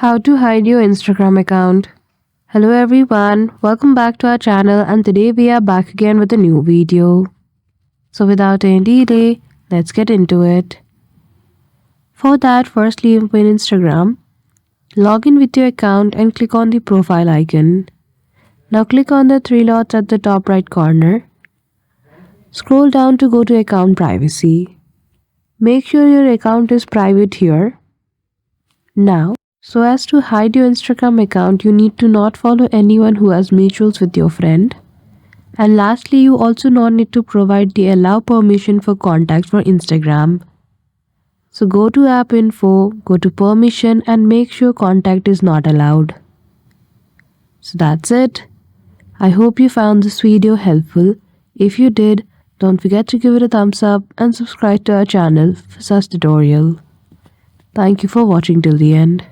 How to hide your Instagram account. Hello everyone, welcome back to our channel and today we are back again with a new video. So without any delay, let's get into it. For that, firstly open Instagram, log in with your account and click on the profile icon. Now click on the three dots at the top right corner. Scroll down to go to account privacy. Make sure your account is private here. Now, so as to hide your Instagram account, you need to not follow anyone who has mutuals with your friend. And lastly, you also not need to provide the allow permission for contacts for Instagram. So go to app info, go to permission and make sure contact is not allowed. So that's it. I hope you found this video helpful. If you did, don't forget to give it a thumbs up and subscribe to our channel for such tutorial. Thank you for watching till the end.